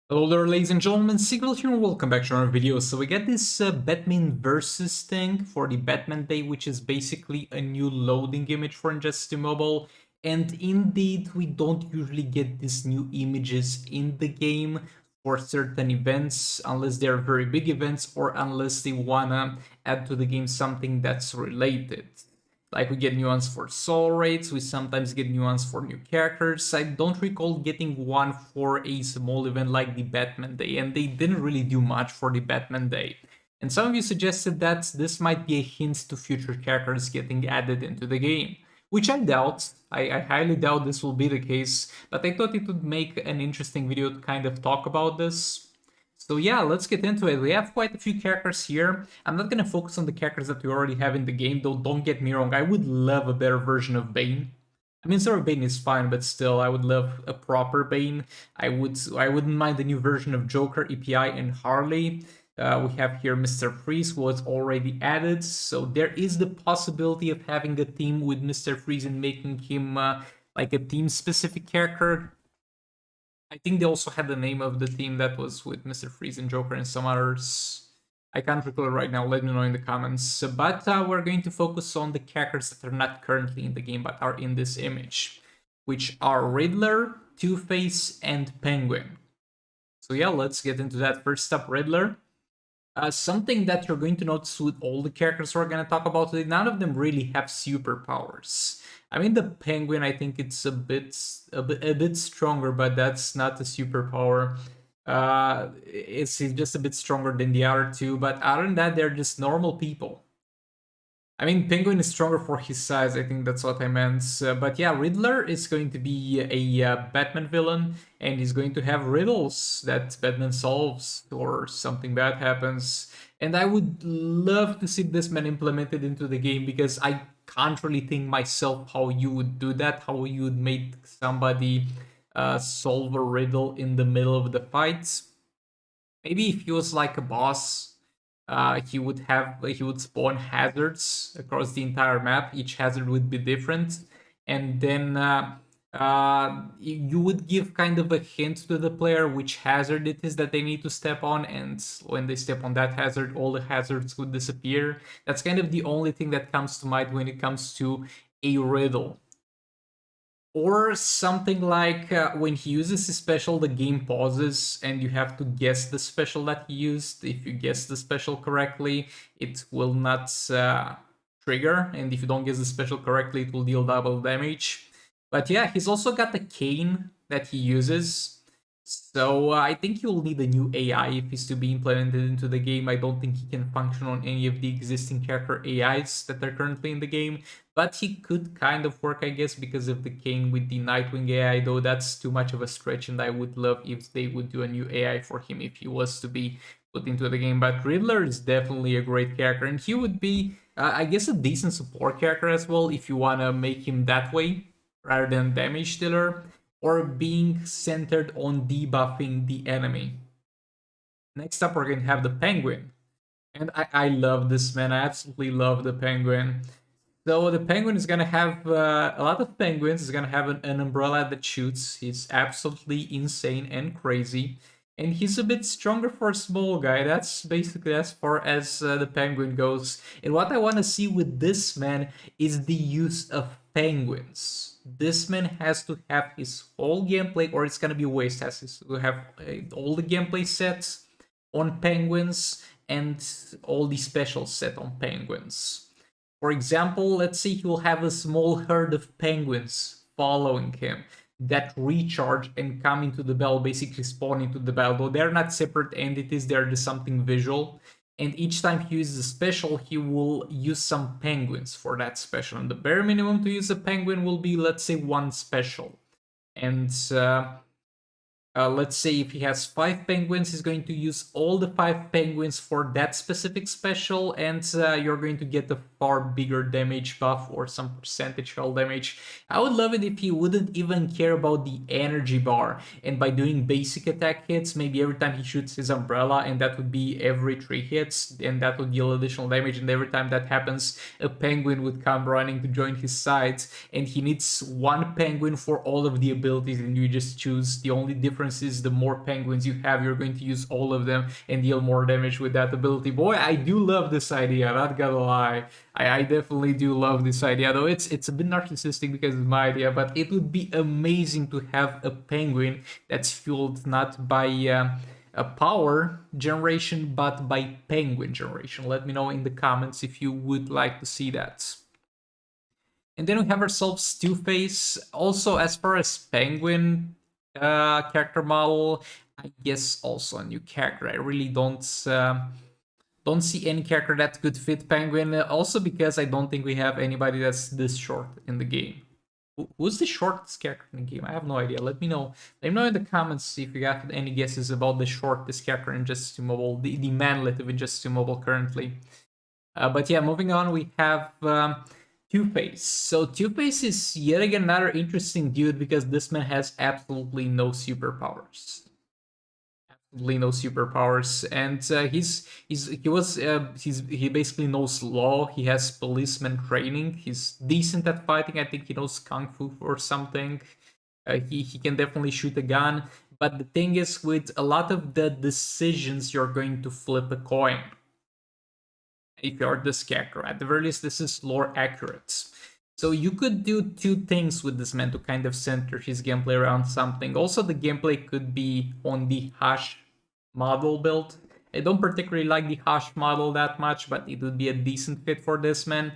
Hello there, ladies and gentlemen, Signal here and welcome back to another video. So we get this Batman versus thing for the Batman Day, which is basically a new loading image for Injustice Mobile. And indeed, we don't usually get these new images in the game for certain events, unless they're very big events or unless they wanna add to the game something that's related. Like we get nuance for soul rates, we sometimes get nuance for new characters. I don't recall getting one for a small event like the Batman Day, and they didn't really do much for the Batman Day. And some of you suggested that this might be a hint to future characters getting added into the game, which I doubt. I highly doubt this will be the case, but I thought it would make an interesting video to kind of talk about this. So yeah, let's get into it. We have quite a few characters here. I'm not gonna focus on the characters that we already have in the game, though don't get me wrong, I would love a better version of Bane. I mean, Sir Bane is fine, but still, I would love a proper Bane. I wouldn't mind the new version of Joker, EPI, and Harley. We have here Mr. Freeze, who was already added, so there is the possibility of having a team with Mr. Freeze and making him like a team-specific character. I think they also had the name of the team that was with Mr. Freeze and Joker and some others. I can't recall it right now, let me know in the comments. But we're going to focus on the characters that are not currently in the game but are in this image, which are Riddler, Toothpaste, and Penguin. So yeah, let's get into that. First up, Riddler. Something that you're going to notice with all the characters we're going to talk about today, none of them really have superpowers. I mean, the Penguin, I think it's a bit stronger, but that's not a superpower. It's just a bit stronger than the other two, but other than that, they're just normal people. I mean, Penguin is stronger for his size. I think that's what I meant. But yeah, Riddler is going to be a Batman villain, and he's going to have riddles that Batman solves or something bad happens. And I would love to see this man implemented into the game because I can't really think myself how you would do that, how you would make somebody solve a riddle in the middle of the fight. Maybe if he was like a boss, he would spawn hazards across the entire map. Each hazard would be different, and then you would give kind of a hint to the player which hazard it is that they need to step on, and when they step on that hazard, all the hazards would disappear. That's kind of the only thing that comes to mind when it comes to a riddle. Or something like when he uses his special, the game pauses and you have to guess the special that he used. If you guess the special correctly, it will not trigger. And if you don't guess the special correctly, it will deal double damage. But yeah, he's also got the cane that he uses. So I think you'll need a new AI if he's to be implemented into the game. I don't think he can function on any of the existing character AIs that are currently in the game. But he could kind of work, I guess, because of the cane with the Nightwing AI, though that's too much of a stretch, and I would love if they would do a new AI for him if he was to be put into the game. But Riddler is definitely a great character, and he would be, I guess, a decent support character as well if you want to make him that way rather than damage dealer or being centered on debuffing the enemy. Next up, we're going to have the Penguin. And I love this, man. I absolutely love the Penguin. So the Penguin is going to have a lot of penguins. He's going to have an umbrella that shoots. He's absolutely insane and crazy. And he's a bit stronger for a small guy. That's basically as far as the Penguin goes. And what I want to see with this man is the use of penguins. This man has to have his whole gameplay, or it's gonna be waste. Has to have all the gameplay sets on penguins and all the specials set on penguins. For example, let's say he will have a small herd of penguins following him that recharge and come into the battle, basically spawn into the battle. Though they're not separate entities, they're just something visual. And each time he uses a special, he will use some penguins for that special. And the bare minimum to use a penguin will be, let's say, one special. And let's say if he has 5 penguins, he's going to use all the 5 penguins for that specific special, and you're going to get a far bigger damage buff or some percentage hull damage. I would love it if he wouldn't even care about the energy bar, and by doing basic attack hits, maybe every time he shoots his umbrella, and that would be every 3 hits, and that would deal additional damage, and every time that happens, a penguin would come running to join his side, and he needs 1 penguin for all of the abilities, and you just choose. The only difference difference is the more penguins you have, you're going to use all of them and deal more damage with that ability. Boy, I do love this idea, not gonna lie. I definitely do love this idea, though it's a bit narcissistic because it's my idea, but it would be amazing to have a penguin that's fueled not by a power generation, but by penguin generation. Let me know in the comments if you would like to see that. And then we have ourselves Toothpaste. Also, as far as penguin character model, I guess also a new character. I really don't see any character that could fit penguin. Also because I don't think we have anybody that's this short in the game. Who's the shortest character in the game? I have no idea. Let me know. Let me know in the comments if you got any guesses about the shortest character in Injustice 2 Mobile, the manlet of Injustice 2 Mobile currently. But yeah, moving on, we have Toothpaste. So Toothpaste is yet again another interesting dude because this man has absolutely no superpowers. Absolutely no superpowers, and he basically knows law. He has policeman training. He's decent at fighting. I think he knows kung fu or something. He can definitely shoot a gun. But the thing is, with a lot of the decisions, you're going to flip a coin. If you're this character, at the very least, this is lore accurate. So you could do two things with this man to kind of center his gameplay around something. Also, the gameplay could be on the Hash model build. I don't particularly like the Hash model that much, but it would be a decent fit for this man.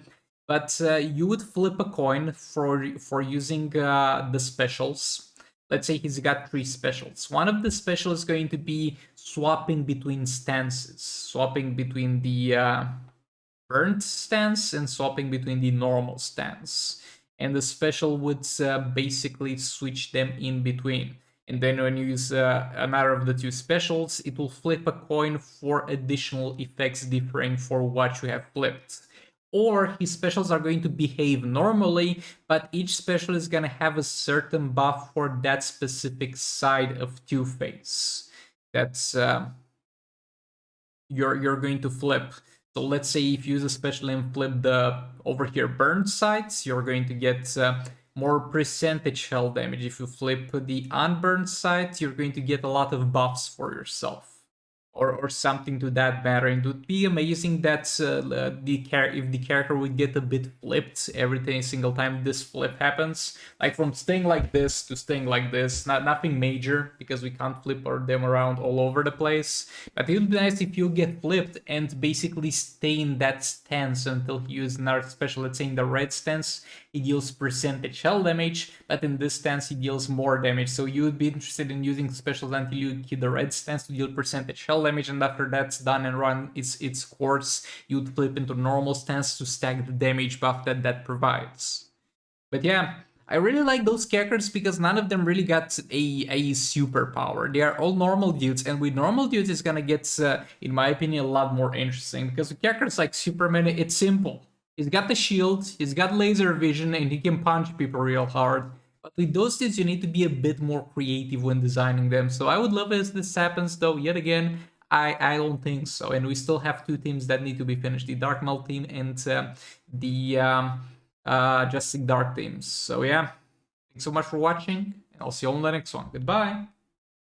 But you would flip a coin for using the specials. Let's say he's got 3 specials. One of the specials is going to be swapping between stances, swapping between the burnt stance and swapping between the normal stance. And the special would basically switch them in between. And then when you use another of the 2 specials, it will flip a coin for additional effects differing for what you have flipped. Or his specials are going to behave normally, but each special is going to have a certain buff for that specific side of Two-Face. That's you're going to flip. So let's say if you use a special and flip the over here burned sides, you're going to get more percentage hell damage. If you flip the unburned sides, you're going to get a lot of buffs for yourself. Or something to that matter. And it would be amazing that if the character would get a bit flipped every single time this flip happens, like from staying like this to staying like this. Nothing major because we can't flip them around all over the place. But it would be nice if you get flipped and basically stay in that stance until you use another special. Let's say in the red stance, it deals percentage hell damage, but in this stance, it deals more damage. So you would be interested in using specials until you hit the red stance to deal percentage hell damage, and after that's done and run its course, you'd flip into normal stance to stack the damage buff that provides. But yeah, I really like those characters because none of them really got a superpower. They are all normal dudes, and with normal dudes, it's gonna get, in my opinion, a lot more interesting because with characters like Superman, it's simple. He's got the shield, he's got laser vision, and he can punch people real hard. But with those dudes, you need to be a bit more creative when designing them. So I would love if this happens, though. Yet again, I don't think so. And we still have 2 teams that need to be finished: the Dark Meld team and the Justice Dark teams. So yeah, thanks so much for watching, and I'll see you on the next one. Goodbye.